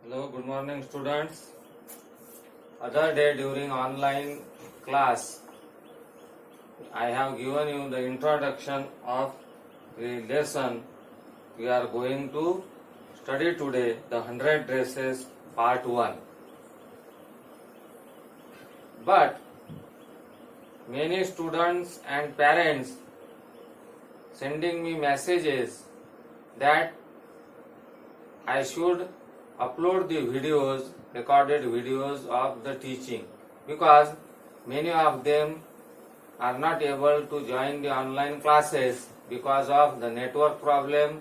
Hello, good morning students. Other day during online class, I have given you the introduction of the lesson. We are going to study today the 100 dresses part 1. But many students and parents sending me messages that I should upload the videos, recorded videos of the teaching, because many of them are not able to join the online classes because of the network problem.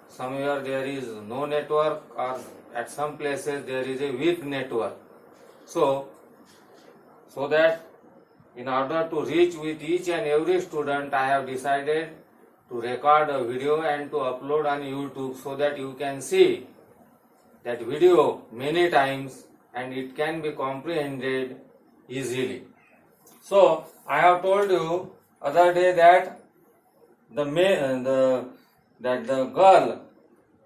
Somewhere there is no network, or at some places there is a weak network. So that in order to reach with each and every student, I have decided to record a video and to upload on YouTube so that you can see that video many times and it can be comprehended easily. So I have told you other day that the girl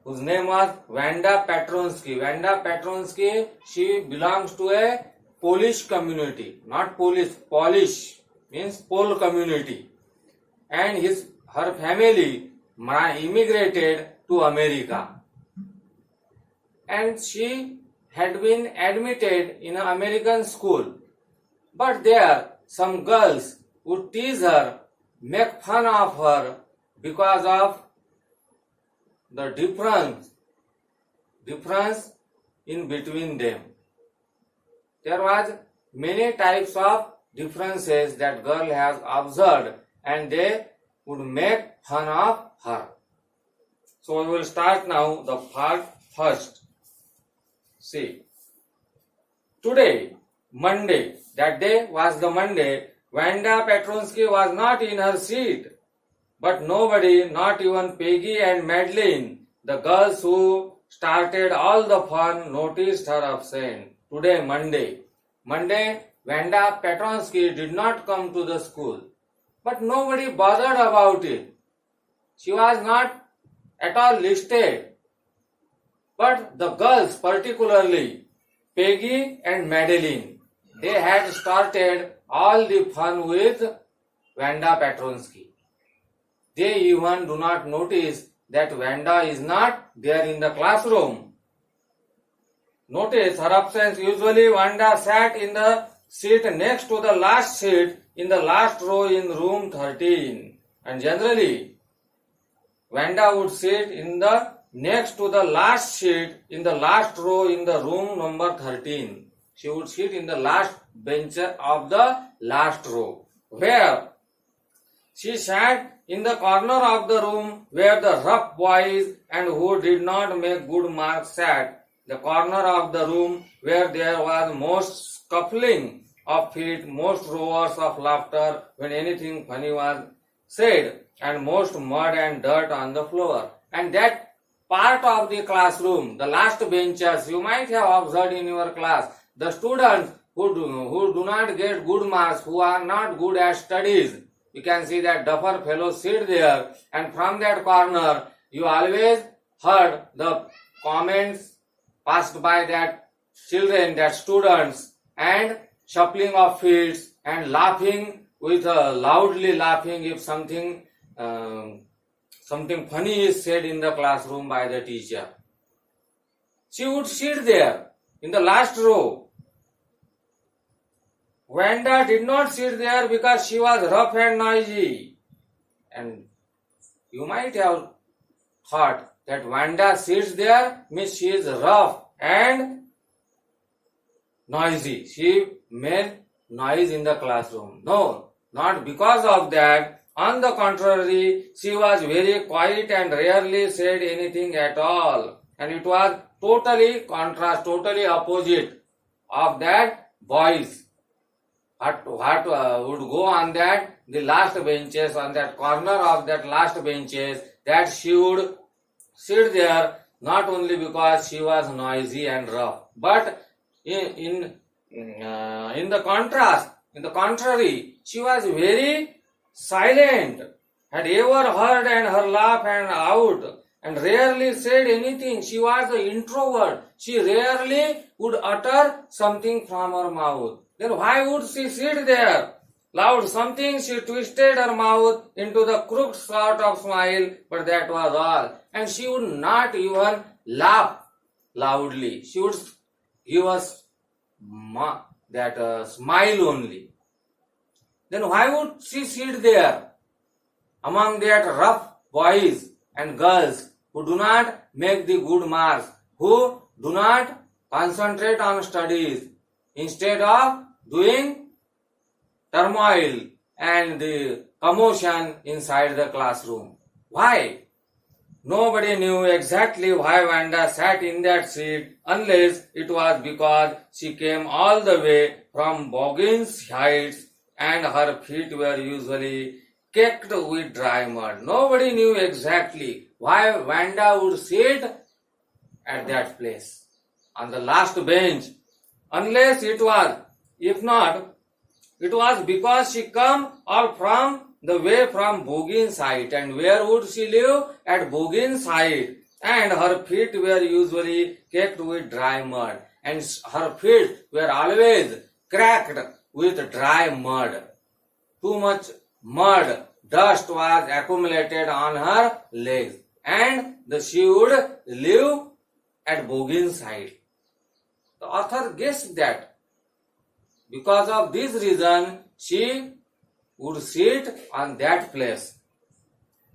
whose name was Wanda Petronsky, she belongs to a Polish community, not Polish means Pole community, and her family immigrated to America. And she had been admitted in an American school. But there some girls would tease her, make fun of her because of the difference in between them. There was many types of differences that girl has observed and they would make fun of her. So we will start now the part first. See, today, Monday, that day was the Monday, Wanda Petronsky was not in her seat. But nobody, not even Peggy and Madeline, the girls who started all the fun, noticed her absence. Today, Monday, Wanda Petronsky did not come to the school. But nobody bothered about it. She was not at all listed. But the girls, particularly Peggy and Madeline, they had started all the fun with Wanda Petronsky. They even do not notice that Wanda is not there in the classroom. Notice her absence. Usually Wanda sat in the seat next to the last seat in the last row in room 13. And generally, Wanda would sit in the next to the last seat in the last row in the room number 13. She would sit in the last bench of the last row, where she sat in the corner of the room where the rough boys and who did not make good marks sat, the corner of the room where there was most scuffling of feet, most roars of laughter when anything funny was said, and most mud and dirt on the floor. And that part of the classroom, the last benches, you might have observed in your class, the students who do not get good marks, who are not good at studies, you can see that duffer fellows sit there, and from that corner you always heard the comments passed by that children, that students, and shuffling of feet and laughing with loudly laughing if something funny is said in the classroom by the teacher. She would sit there in the last row. Wanda did not sit there because she was rough and noisy. And you might have thought that Wanda sits there means she is rough and noisy. She made noise in the classroom. No, not because of that. On the contrary, she was very quiet and rarely said anything at all. And it was totally contrast, totally opposite of that boys. What would go on that, the last benches, on that corner of that last benches, that she would sit there not only because she was noisy and rough, but in the contrary, she was very silent had ever heard and her laugh and out and rarely said anything. She was an introvert. She rarely would utter something from her mouth. Then why would she sit there? Loud something, she twisted her mouth into the crooked sort of smile, but that was all. And she would not even laugh loudly. She would give us that smile only. Then why would she sit there among that rough boys and girls who do not make the good marks, who do not concentrate on studies, instead of doing turmoil and the commotion inside the classroom? Why? Nobody knew exactly why Wanda sat in that seat unless it was because she came all the way from Boggins Heights and her feet were usually caked with dry mud. Nobody knew exactly why Wanda would sit at that place on the last bench, unless it was, if not, it was because she come all from the way from Boggins Heights. And where would she live? At Boggins Heights. And her feet were usually caked with dry mud. And her feet were always cracked with dry mud. Too much mud, dust was accumulated on her legs. And she would live at Boggins Heights. The author guessed that because of this reason she would sit on that place.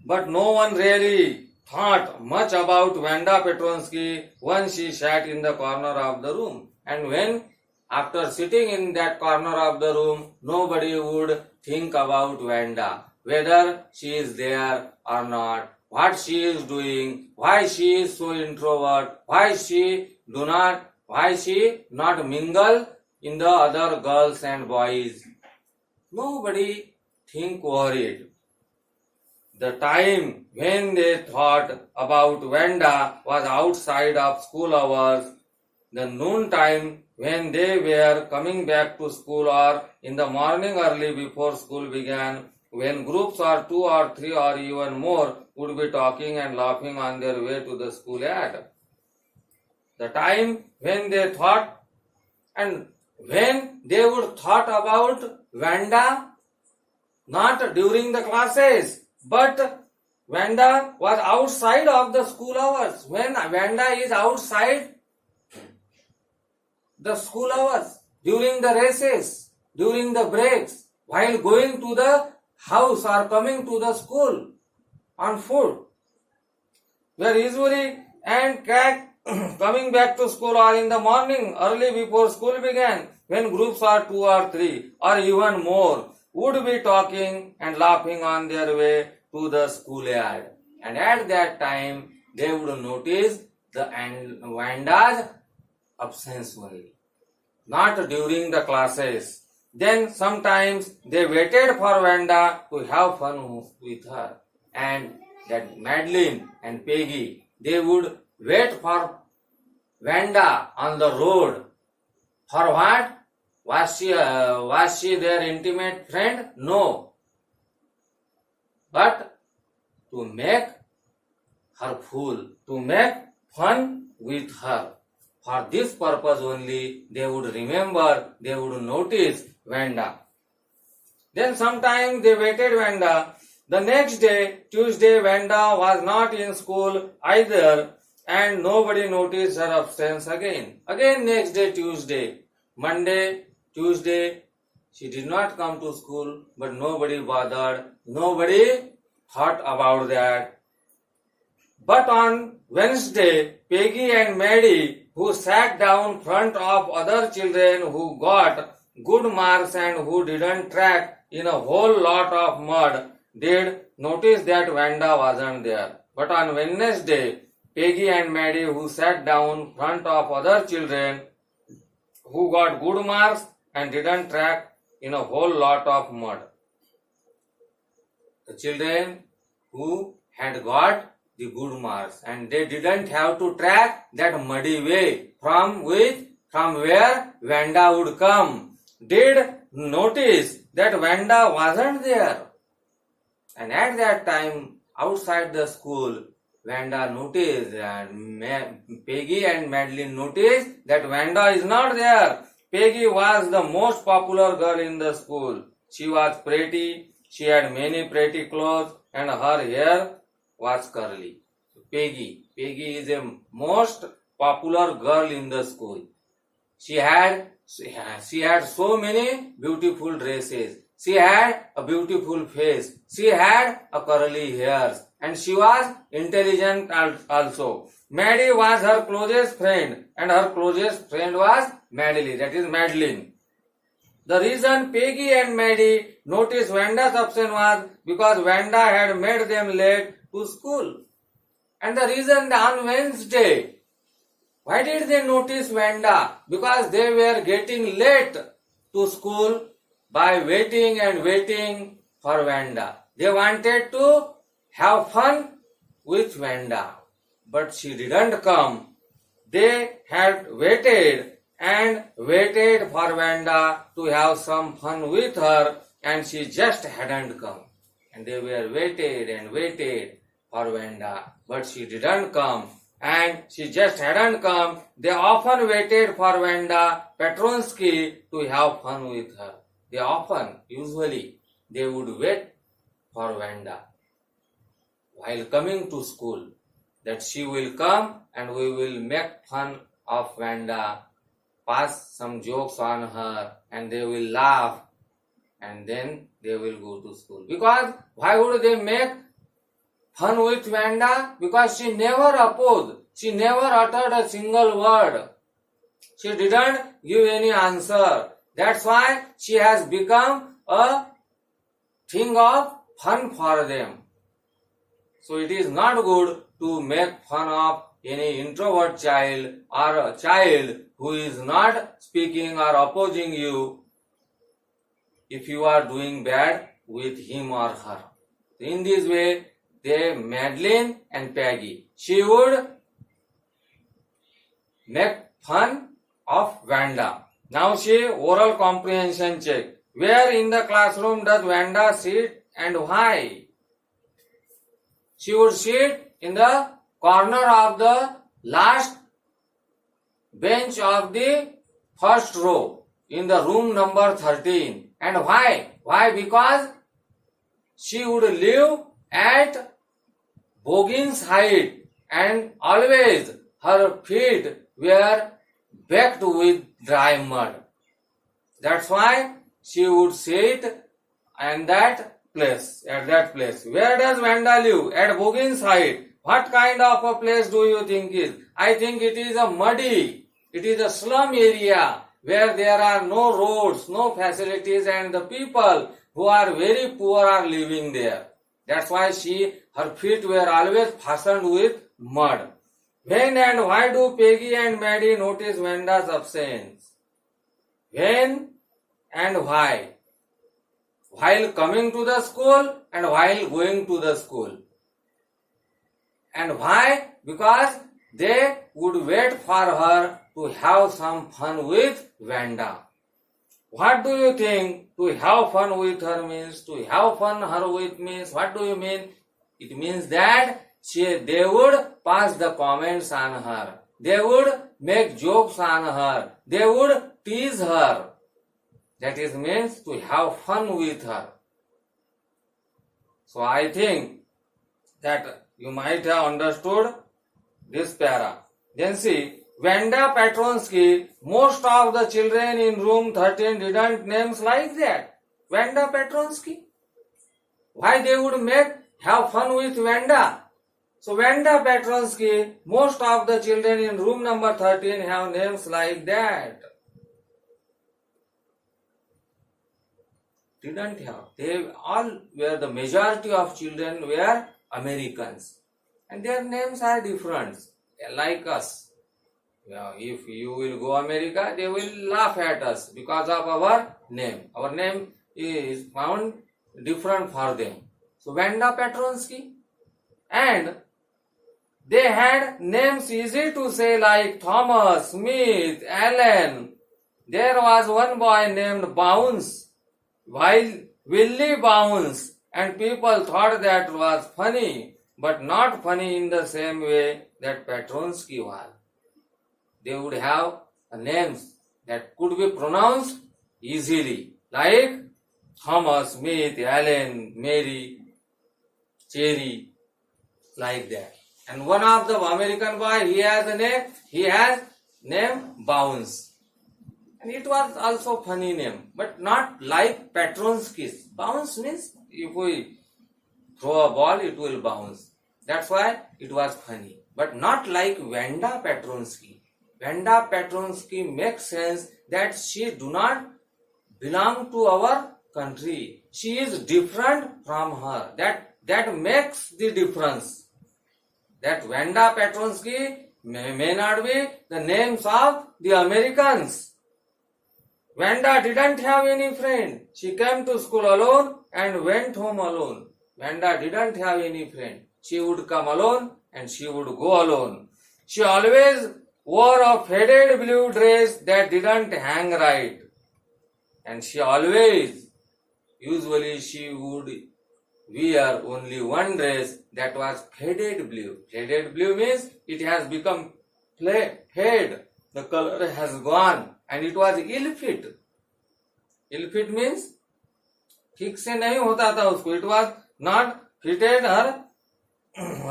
But no one really thought much about Wanda Petronsky when she sat in the corner of the room. And when, after sitting in that corner of the room, nobody would think about Wanda, whether she is there or not, what she is doing, why she is so introvert, why she not mingle in the other girls and boys. Nobody think worried. The time when they thought about Wanda was outside of school hours, the noon time when they were coming back to school, or in the morning early before school began, when groups of 2 or 3 or even more would be talking and laughing on their way to the school yard. The time when they thought and when they would thought about Wanda, not during the classes, but Wanda was outside of the school hours. When Wanda is outside the school hours, during the recess, during the breaks, while going to the house or coming to the school on foot, were usually and coming back to school, or in the morning early before school began, when groups of 2 or 3 or even more would be talking and laughing on their way to the schoolyard. And at that time, they would notice the Wanda's absence only, not during the classes. Then sometimes they waited for Wanda to have fun with her. And that Madeline and Peggy, they would wait for Wanda on the road. For what? Was she their intimate friend? No. But to make her fool, to make fun with her. For this purpose only, they would remember, they would notice Wanda. Then sometimes they waited Wanda. The next day, Tuesday, Wanda was not in school either, and nobody noticed her absence again. Again next day, Tuesday. Monday, Tuesday, she did not come to school, but nobody bothered. Nobody thought about that. But on Wednesday, Peggy and Maddie, who sat down front of other children who got good marks and who didn't track in a whole lot of mud, did notice that Wanda wasn't there. But on Wednesday, Peggy and Maddie, who sat down front of other children who got good marks and didn't track in a whole lot of mud. The children who had got the good marks and they didn't have to track that muddy way from where Wanda would come, did notice that Wanda wasn't there. And at that time, outside the school, Wanda noticed and Peggy and Madeline noticed that Wanda is not there. Peggy was the most popular girl in the school. She was pretty, she had many pretty clothes, and her hair was curly. Peggy is a most popular girl in the school. She had so many beautiful dresses. She had a beautiful face. She had a curly hairs, and she was intelligent also. Maddie was her closest friend, and her closest friend was Madeline. That is Madeline. The reason Peggy and Maddie noticed Wanda's absence was because Wanda had made them late to school. And the reason on Wednesday, why did they notice Wanda? Because they were getting late to school by waiting and waiting for Wanda. They wanted to have fun with Wanda, but she didn't come. They had waited and waited for Wanda to have some fun with her, and she just hadn't come. And they were waited and waited for Wanda, but she didn't come. And she just hadn't come. They often waited for Wanda Petronsky to have fun with her. Usually, they would wait for Wanda while coming to school, that she will come and we will make fun of Wanda, pass some jokes on her, and they will laugh, and then they will go to school. Because why would they make fun with Wanda? Because she never opposed. She never uttered a single word. She didn't give any answer. That's why she has become a thing of fun for them. So it is not good to make fun of any introvert child or a child who is not speaking or opposing you if you are doing bad with him or her. In this way, Madeline and Peggy, she would make fun of Wanda. Now she oral comprehension check. Where in the classroom does Wanda sit and why? She would sit in the corner of the last bench of the first row in the room number 13. And why? Why? Because she would live at Bogin's height, and always her feet were baked with dry mud. That's why she would sit at that place. Where does Wanda live? At Bogin's height. What kind of a place do you think is? I think it is a muddy. It is a slum area where there are no roads, no facilities, and the people who are very poor are living there. That's why her feet were always fastened with mud. When and why do Peggy and Maddie notice Wanda's absence? When and why? While coming to the school and while going to the school. And why? Because they would wait for her to have some fun with Wanda. What do you think to have fun with her means? To have fun her with means, what do you mean? It means that they would pass the comments on her. They would make jokes on her. They would tease her. That is means to have fun with her. So I think that you might have understood this para. Then see, Wanda Petronsky, most of the children in room 13 didn't names like that. Wanda Petronsky. Why they would have fun with Wanda? So Wanda Petronsky, most of the children in room number 13 have names like that. Didn't have. They all were, the majority of children were Americans. And their names are different, like us. If you will go America, they will laugh at us because of our name. Our name is found different for them. So Wanda Petronsky. And they had names easy to say like Thomas, Smith, Allen. There was one boy named Bounce, while Willie Bounce, and people thought that was funny, but not funny in the same way that Petronsky was. They would have names that could be pronounced easily, like Thomas, Smith, Allen, Mary, Cherry, like that. And one of the American boy, he has name Bounce. And it was also funny name, but not like Petronsky's. Bounce means if we throw a ball, it will bounce. That's why it was funny. But not like Wanda Petronsky. Wanda Petronsky makes sense that she do not belong to our country. She is different from her. That makes the difference. That Wanda Petronsky may not be the names of the Americans. Wanda didn't have any friend. She came to school alone and went home alone. Wanda didn't have any friend. She would come alone and she would go alone. She always wore a faded blue dress that didn't hang right. And usually she would wear only one dress that was faded blue. Faded blue means it has become fade. The color has gone and it was ill fit. Ill fit means ठीक से नहीं होता था उसको. It was not fitted her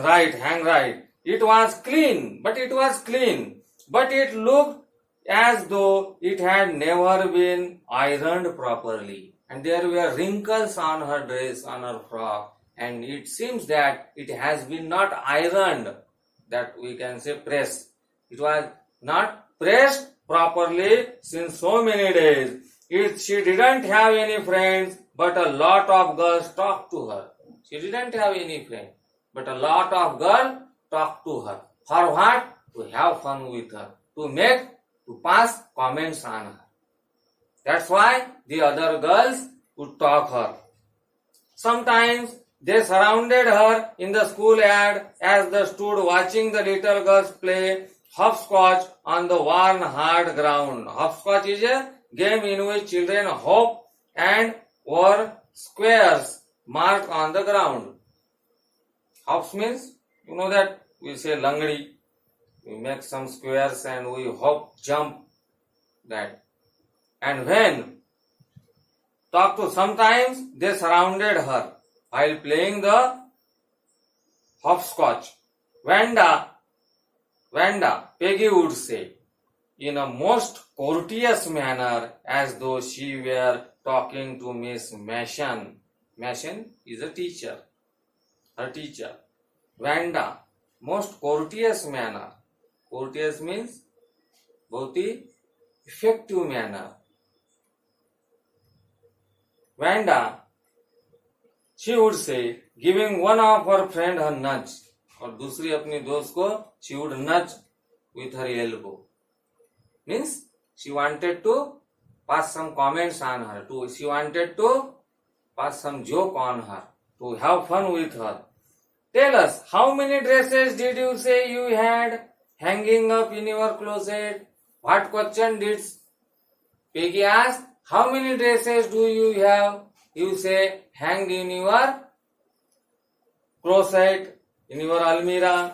right, hang right. It was clean, but it looked as though it had never been ironed properly. And there were wrinkles on her dress, on her frock, and it seems that it has been not ironed, that we can say pressed. It was not pressed properly since so many days. She didn't have any friends, but a lot of girls talked to her. She didn't have any friends, but a lot of girls talked to her. For what? To have fun with her, to pass comments on her. That's why the other girls would talk her. Sometimes they surrounded her in the schoolyard as they stood watching the little girls play hopscotch on the worn hard ground. Hopscotch is a game in which children hop and were squares marked on the ground. Hops means, you know that we say langdi. We make some squares and we hop, jump, that. And when sometimes they surrounded her while playing the hopscotch. Wanda, Peggy would say, in a most courteous manner, as though she were talking to Miss Mason. Mason is a teacher, her teacher. Wanda, most courteous manner. Courteous means बहुत ही effective manner. Wanda, she would say, giving one of her friend a nudge, और दूसरी अपनी दोस्त को she would nudge with her elbow. Means she wanted to pass some comments on her. She wanted to pass some joke on her, to have fun with her. Tell us, how many dresses did you say you had hanging up in your closet? What question did Peggy ask? How many dresses do you have, you say, hanged in your closet, in your almirah?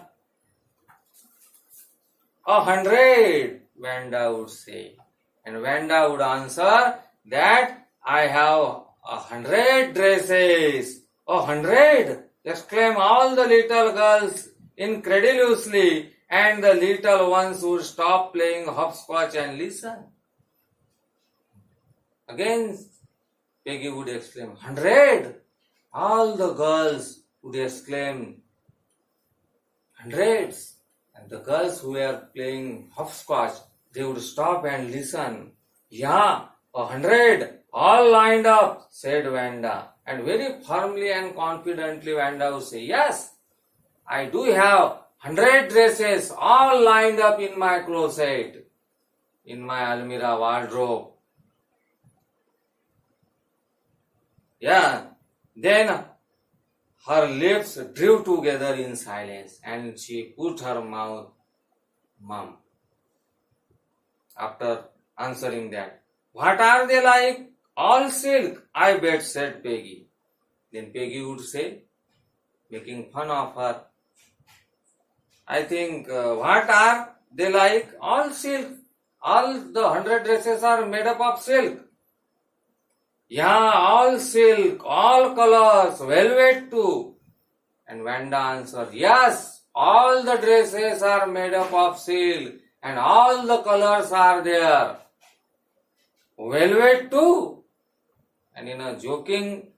100, Wanda would say. And Wanda would answer that I have 100 dresses. 100! Exclaim all the little girls incredulously, and the little ones would stop playing hopscotch and listen. Again, Peggy would exclaim, 100! All the girls would exclaim, hundreds. And the girls who were playing hopscotch, they would stop and listen. Yeah, 100, all lined up, said Wanda. And very firmly and confidently Wanda would say, yes, I do have 100 dresses all lined up in my closet, in my almirah wardrobe. Yeah, then her lips drew together in silence and she put her mouth mum. After answering that, what are they like? All silk, I bet, said Peggy. Then Peggy would say, making fun of her, I think, what are they like? All silk. All the 100 dresses are made up of silk. Yeah, all silk, all colors, velvet too. And Vanda answered, yes, all the dresses are made up of silk and all the colors are there. Velvet too. And in a joking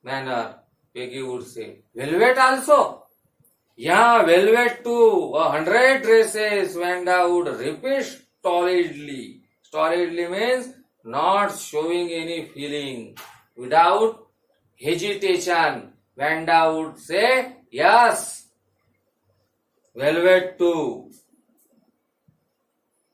manner, Peggy would say, velvet also? Yeah, velvet too. 100 dresses, Vanda would repeat stolidly. Stolidly means not showing any feeling. Without hesitation, Vanda would say, yes, velvet too.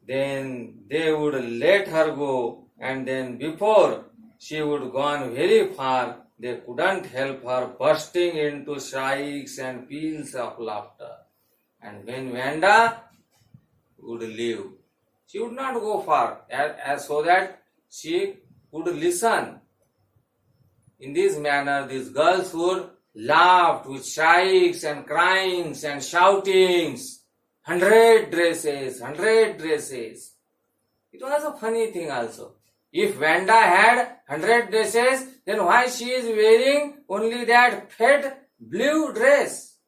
Then they would let her go, and then before she would gone very far, they couldn't help her bursting into shrieks and peals of laughter. And when Vanda would leave, she would not go far, as so that she would listen. In this manner, these girls would laugh with shrieks and cryings and shoutings. 100 dresses, 100 dresses. It was a funny thing also. If Vanda had 100 dresses, then why she is wearing only that fat blue dress?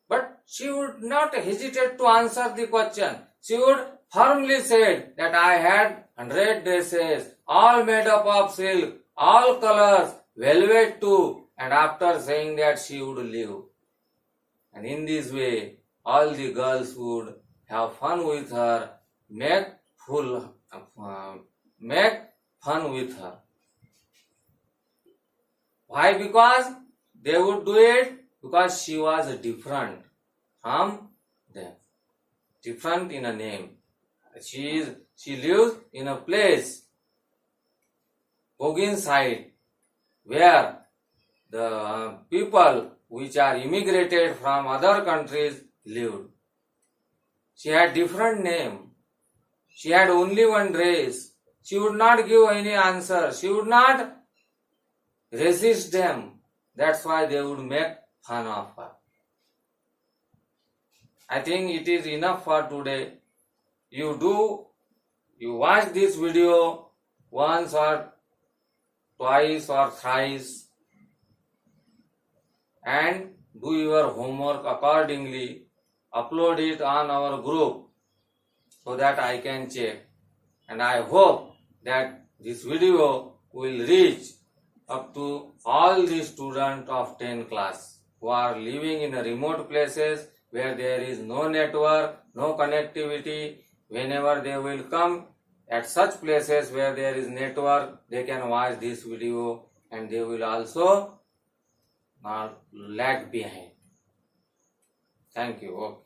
But she would not hesitate to answer the question. She would firmly say that I had 100 dresses, all made up of silk, all colors, velvet too. And after saying that, she would leave. And in this way, all the girls would have fun with her, make fun with her. Why? Because they would do it because she was different from them. Different in a name. She lives in a place, Kogin side, where the people which are immigrated from other countries lived. She had different name. She had only one dress. She would not give any answer. She would not resist them. That's why they would make fun of her. I think it is enough for today. You watch this video once or twice or thrice and do your homework accordingly. Upload it on our group so that I can check. And I hope that this video will reach up to all the students of 10 class who are living in remote places where there is no network, no connectivity. Whenever they will come at such places where there is network, they can watch this video and they will also not lag behind. Thank you. Okay.